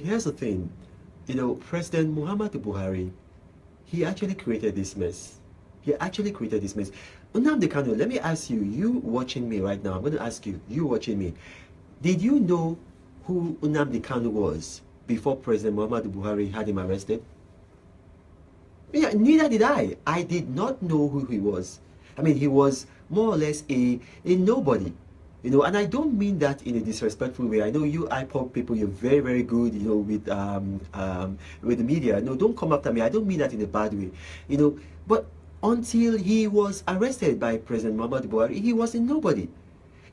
Here's the thing, President Muhammadu Buhari, he actually created this mess. He actually created this mess. Nnamdi Kanu, let me ask you, you watching me right now, I'm going to ask you, you watching me, did you know who Nnamdi Kanu was before President Muhammadu Buhari had him arrested? Yeah, neither did I. I did not know who he was. I mean, he was more or less a nobody. And I don't mean that in a disrespectful way. I know you IPOB people, you're very, very good, with the media. No, don't come after me. I don't mean that in a bad way. But until he was arrested by President Muhammadu Buhari, he was a nobody.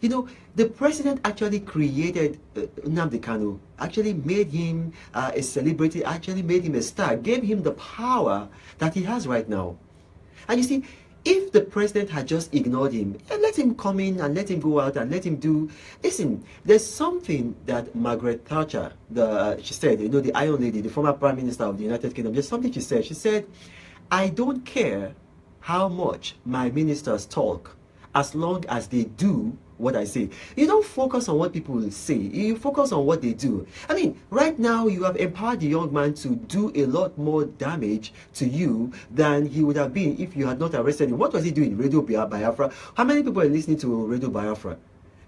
The president actually created Nnamdi Kanu, actually made him a celebrity, actually made him a star, gave him the power that he has right now. And you see, if the president had just ignored him and let him come in and let him go out and let him do, listen, there's something that Margaret Thatcher, she said, the Iron Lady, the former Prime Minister of the United Kingdom, there's something she said. She said, I don't care how much my ministers talk as long as they do what I say. You don't focus on what people say, you focus on what they do. I mean, right now you have empowered the young man to do a lot more damage to you than he would have been if you had not arrested him. What was he doing? Radio Biafra? How many people are listening to Radio Biafra?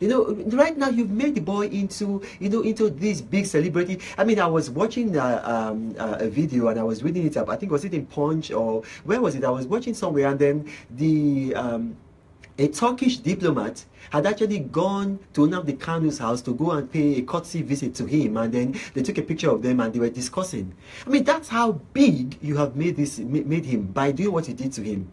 Right now you've made the boy into this big celebrity. I mean, I was watching a video and I was reading it up. I think, was it in Punch or where was it? I was watching somewhere, and then a Turkish diplomat had actually gone to Nnamdi Kanu's house to go and pay a courtesy visit to him, and then they took a picture of them and they were discussing. I mean, that's how big you have made him by doing what you did to him.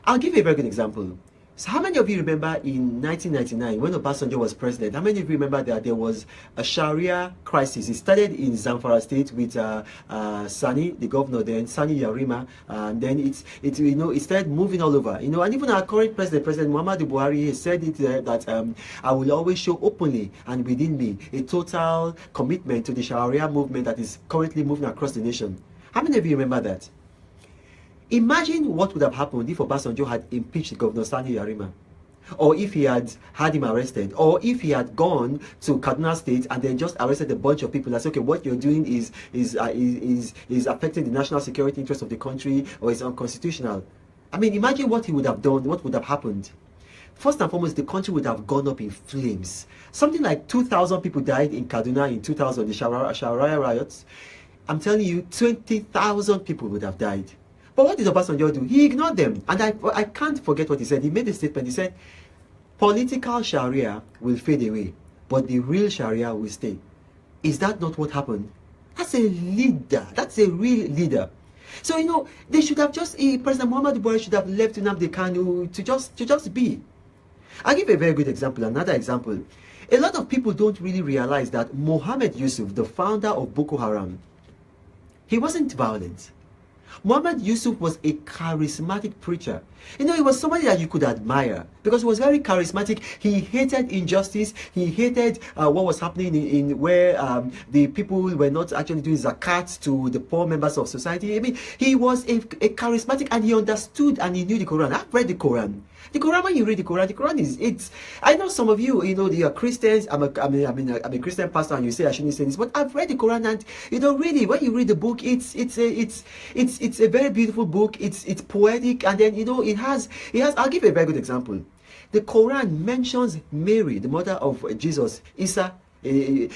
I'll give you a very good example. So how many of you remember in 1999 when Obasanjo was president, how many of you remember that there was a Sharia crisis? It started in Zamfara State with Sani, the governor then, Sani Yarima, and then it started moving all over. And even our current president, President Muhammadu Buhari, has said it that I will always show openly and within me a total commitment to the Sharia movement that is currently moving across the nation. How many of you remember that? Imagine what would have happened if Obasanjo had impeached Governor Sani Yarima, or if he had had him arrested, or if he had gone to Kaduna State and then just arrested a bunch of people and said, okay, what you're doing is affecting the national security interest of the country, or is unconstitutional. I mean, imagine what he would have done, what would have happened. First and foremost, the country would have gone up in flames. Something like 2,000 people died in Kaduna in 2000, the Sharia riots. I'm telling you, 20,000 people would have died. But what did Obasanjo do? He ignored them. And I can't forget what he said. He made a statement. He said, political Sharia will fade away, but the real Sharia will stay. Is that not what happened? That's a leader. That's a real leader. So, they should have just, President Muhammadu Buhari should have left Nnamdi Kanu to just be. I'll give a very good example, another example. A lot of people don't really realize that Mohammed Yusuf, the founder of Boko Haram, he wasn't violent. Muhammad Yusuf was a charismatic preacher. He was somebody that you could admire because he was very charismatic. He hated injustice. He hated what was happening in where the people were not actually doing zakat to the poor members of society. I mean, he was a charismatic, and he understood and he knew the Quran. I've read the Quran. The Quran, when you read the Quran is, I know some of you, you are Christians. I'm a Christian pastor, and you say I shouldn't say this, but I've read the Quran, and really, when you read the book, it's a very beautiful book. It's poetic, and then it has. I'll give you a very good example. The Quran mentions Mary, the mother of Jesus, Isa. The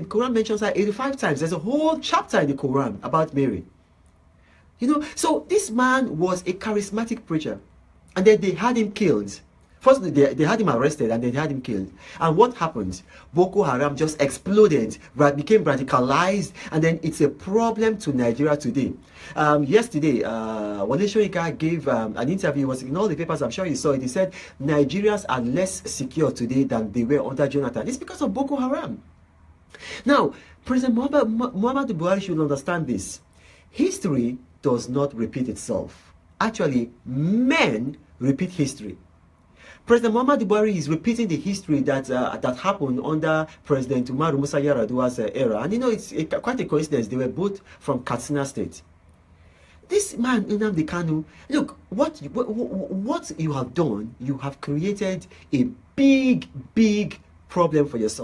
Quran mentions her 85 times. There's a whole chapter in the Quran about Mary. So this man was a charismatic preacher. And then they had him killed. First, they had him arrested, and then they had him killed. And what happened? Boko Haram just exploded, became radicalized, and then it's a problem to Nigeria today. Yesterday, Wale Soyinka gave an interview. It was in all the papers. I'm sure you saw it. He said Nigerians are less secure today than they were under Jonathan. It's because of Boko Haram. Now, President Muhammadu Buhari should understand this. History does not repeat itself. Actually, men repeat history. President Muhammadu Buhari is repeating the history that happened under President Umaru Musa Yar'Adua's era. And it's quite a coincidence. They were both from Katsina State. This man, Nnamdi Kanu, look, what you have done, you have created a big problem for yourself.